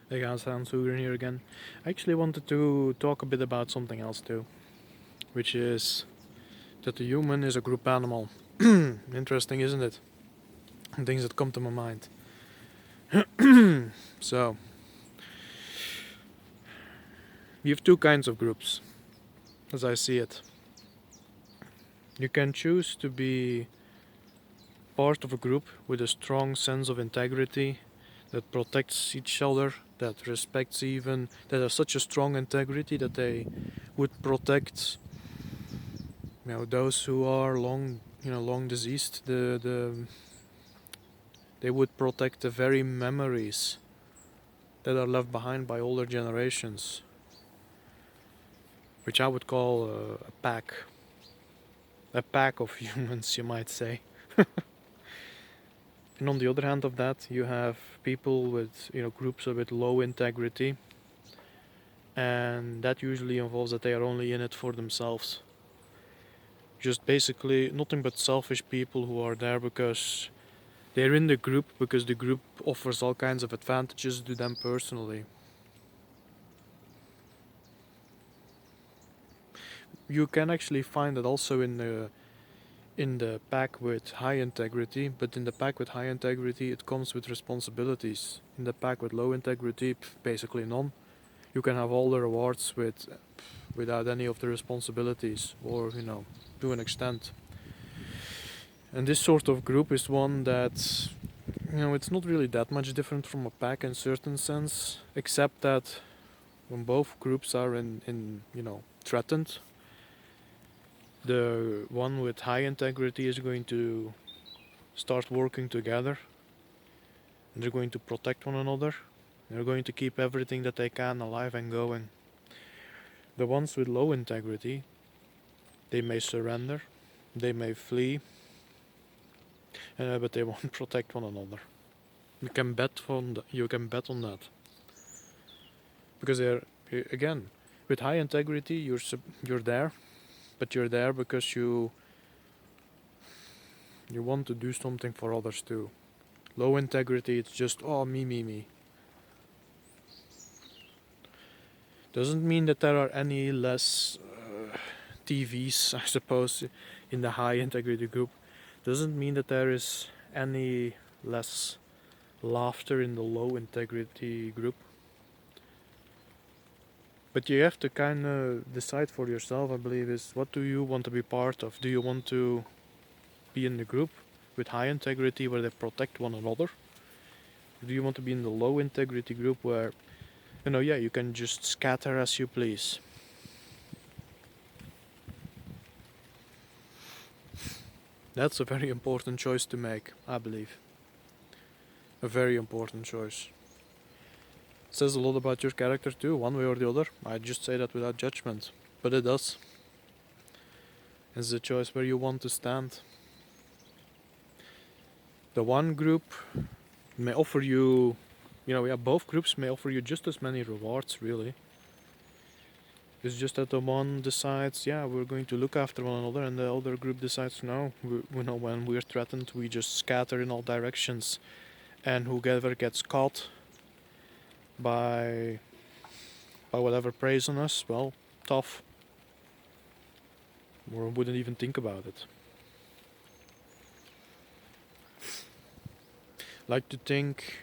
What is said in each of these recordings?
Hey guys, Hans Huger here again. I actually wanted to talk a bit about something else too, which is that the human is a group animal. Interesting, isn't it? Things that come to my mind. So, you have two kinds of groups, as I see it. You can choose to be part of a group with a strong sense of integrity that protects each other, that respects even, that has such a strong integrity that they would protect those who are long deceased, they would protect the very memories that are left behind by older generations, which I would call a pack of humans, you might say. And on the other hand of that, you have people with groups with low integrity, and that usually involves that they are only in it for themselves. Just basically nothing but selfish people who are there because they're in the group because the group offers all kinds of advantages to them personally. You can actually find it also in the pack with high integrity, but in the pack with high integrity it comes with responsibilities. In the pack with low integrity, basically none. You can have all the rewards without any of the responsibilities, or to an extent. And this sort of group is one that it's not really that much different from a pack in certain sense, except that when both groups are in threatened, the one with high integrity is going to start working together, and they're going to protect one another. They're going to keep everything that they can alive and going. The ones with low integrity, they may surrender, they may flee, but they won't protect one another. You can bet on that, because they're again with high integrity. You're there, but you're there because you want to do something for others too. Low integrity, it's just me. Doesn't mean that there are any less TVs, I suppose, in the high integrity group. Doesn't mean that there is any less laughter in the low integrity group. But you have to kind of decide for yourself, I believe, is what do you want to be part of? Do you want to be in the group with high integrity where they protect one another? Or do you want to be in the low integrity group where, you can just scatter as you please? That's a very important choice to make, I believe. A very important choice. It says a lot about your character too, one way or the other. I just say that without judgment, but it does. It's a choice where you want to stand. The one group may offer you, both groups may offer you just as many rewards, really. It's just that the one decides, yeah, we're going to look after one another, and the other group decides, no, when we're threatened, we just scatter in all directions, and whoever gets caught by whatever preys on us, well, tough. Or wouldn't even think about it. Like to think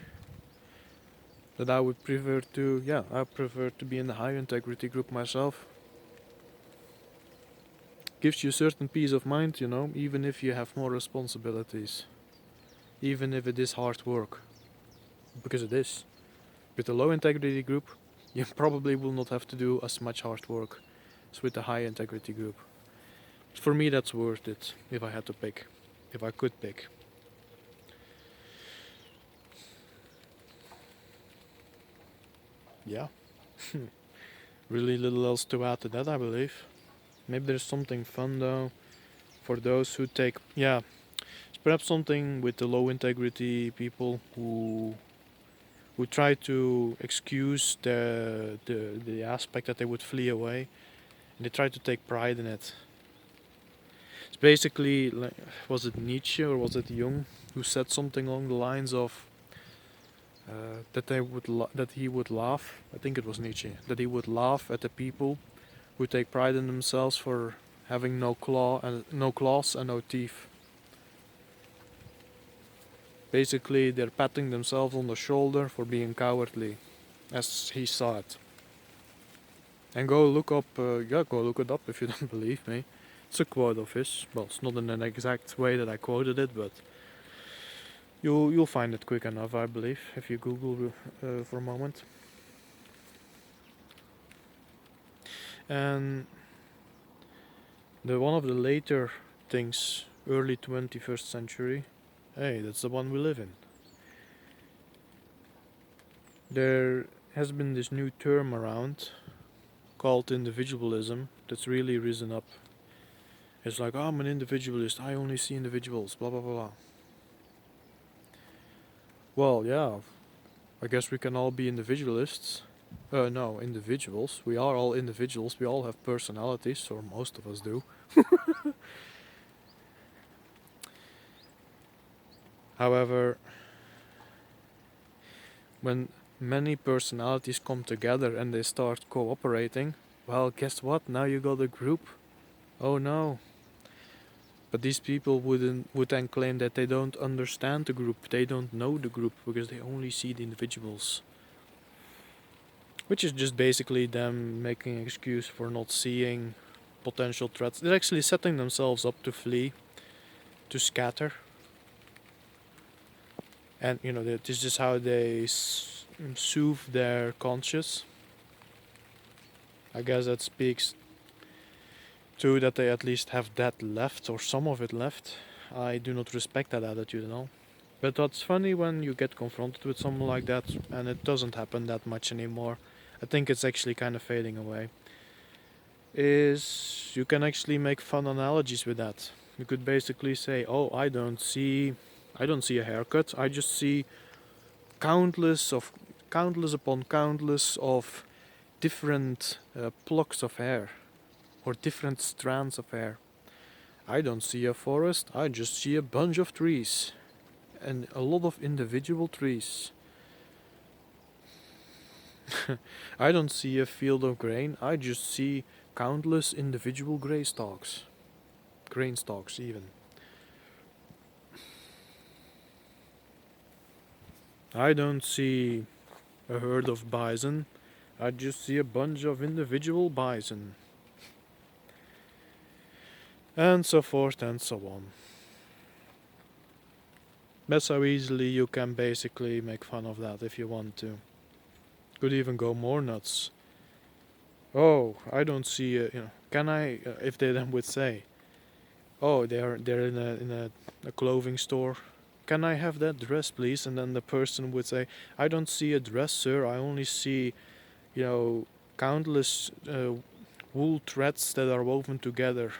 that I would I prefer to be in the high integrity group myself. Gives you a certain peace of mind, even if you have more responsibilities. Even if it is hard work. Because it is. With the low integrity group, you probably will not have to do as much hard work as with the high integrity group. But for me, that's worth it if I had to pick. If I could pick. Yeah. Really little else to add to that, I believe. Maybe there's something fun though for those who take. Yeah, it's perhaps something with the low integrity people who try to excuse the aspect that they would flee away, and they try to take pride in it. It's basically like, was it Nietzsche or was it Jung who said something along the lines of that he would laugh. I think it was Nietzsche. That he would laugh at the people who take pride in themselves for having no claws and no teeth. Basically, they're patting themselves on the shoulder for being cowardly, as he saw it. And go look it up if you don't believe me. It's a quote of his. Well, it's not in an exact way that I quoted it, but you'll find it quick enough, I believe, if you Google for a moment. And one of the later things, early 21st century, hey, that's the one we live in. There has been this new term around called individualism that's really risen up. It's like, oh, I'm an individualist, I only see individuals, blah blah blah. Well, yeah, I guess we can all be individualists. No, individuals. We are all individuals, we all have personalities, or most of us do. However, when many personalities come together and they start cooperating, well, guess what? Now you got a group. Oh no. But these people would then claim that they don't understand the group, they don't know the group, because they only see the individuals. Which is just basically them making an excuse for not seeing potential threats. They're actually setting themselves up to flee, to scatter. And this is just how they soothe their conscience. I guess that speaks to that they at least have that left, or some of it left. I do not respect that attitude at all. But what's funny, when you get confronted with someone like that, and it doesn't happen that much anymore, I think it's actually kind of fading away, is you can actually make fun analogies with that. You could basically say, oh, I don't see a haircut, I just see countless upon countless of different plucks of hair, or different strands of hair. I don't see a forest, I just see a bunch of trees, and a lot of individual trees. I don't see a field of grain, I just see countless individual grain stalks even. I don't see a herd of bison, I just see a bunch of individual bison. And so forth and so on. That's how easily you can basically make fun of that if you want to. Could even go more nuts. Oh, I don't see can I, if they then would say, oh, they're in a clothing store, can I have that dress please? And then the person would say, I don't see a dress, sir, I only see countless wool threads that are woven together.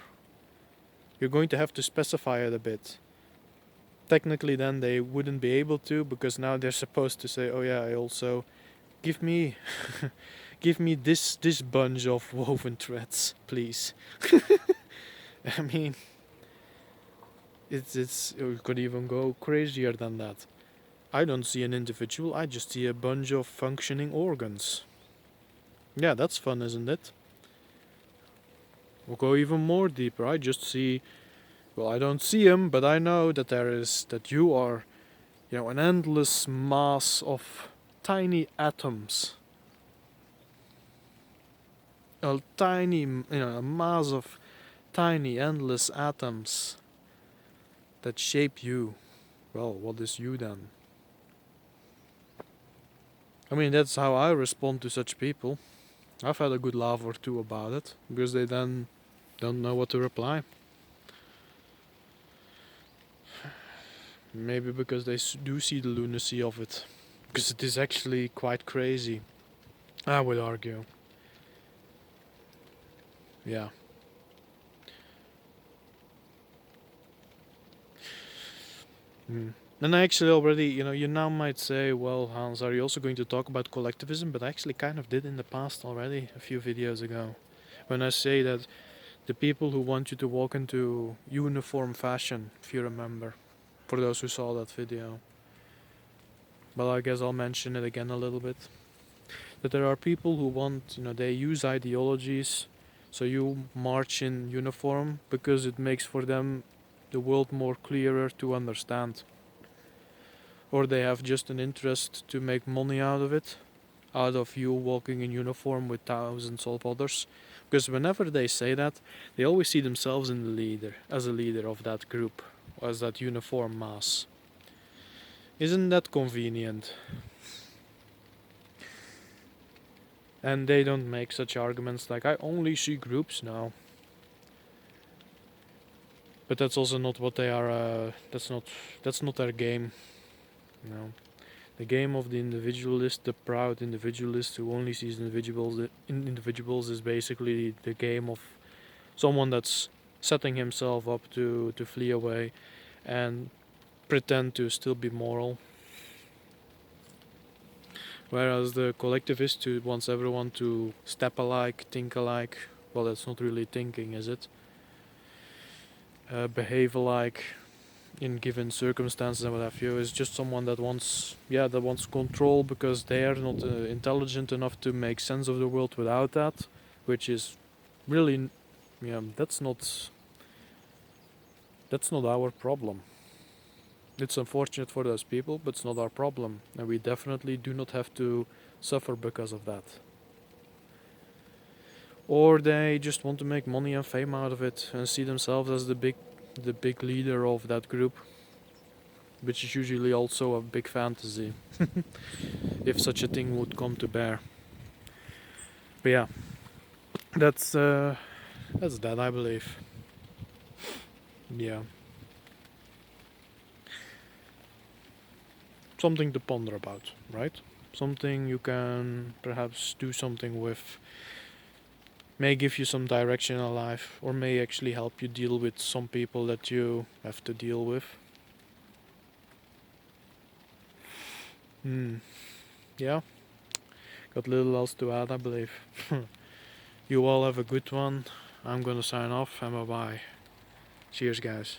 You're going to have to specify it a bit. Technically then they wouldn't be able to, because now they're supposed to say, oh yeah, I also give me this bunch of woven threads, please. I mean, it could even go crazier than that. I don't see an individual, I just see a bunch of functioning organs. Yeah, that's fun, isn't it? We'll go even more deeper. I just see, well, I don't see him, but I know that you are, an endless mass of tiny atoms. A mass of tiny endless atoms that shape you. Well, what is you then? I mean, that's how I respond to such people. I've had a good laugh or two about it, because they then don't know what to reply. Maybe because they do see the lunacy of it. Because it is actually quite crazy, I would argue. Yeah. And I actually already, you now might say, well, Hans, are you also going to talk about collectivism? But I actually kind of did in the past already, a few videos ago. When I say that the people who want you to walk into uniform fashion, if you remember, for those who saw that video. but I guess I'll mention it again a little bit. That there are people who want, they use ideologies, so you march in uniform because it makes for them the world more clearer to understand. Or they have just an interest to make money out of it, out of you walking in uniform with thousands of others. Because whenever they say that, they always see themselves in the leader, as a leader of that group, as that uniform mass. Isn't that convenient? And they don't make such arguments like, I only see groups now. But that's also not what they are, that's not their game. No. The game of the individualist, the proud individualist who only sees individuals is basically the game of someone that's setting himself up to flee away and pretend to still be moral. Whereas the collectivist who wants everyone to step alike, think alike, well, that's not really thinking, is it? Behave alike in given circumstances and what have you, is just someone that wants control because they are not intelligent enough to make sense of the world without that, which is really, that's not our problem. It's unfortunate for those people, but it's not our problem, and we definitely do not have to suffer because of that. Or they just want to make money and fame out of it and see themselves as the big leader of that group, which is usually also a big fantasy, if such a thing would come to bear. But yeah, that's that, I believe. Yeah. Something to ponder about, right? Something you can perhaps do something with. May give you some direction in life, or may actually help you deal with some people that you have to deal with. Yeah, got little else to add, I believe. You all have a good one. I'm gonna sign off, and bye bye. Cheers, guys.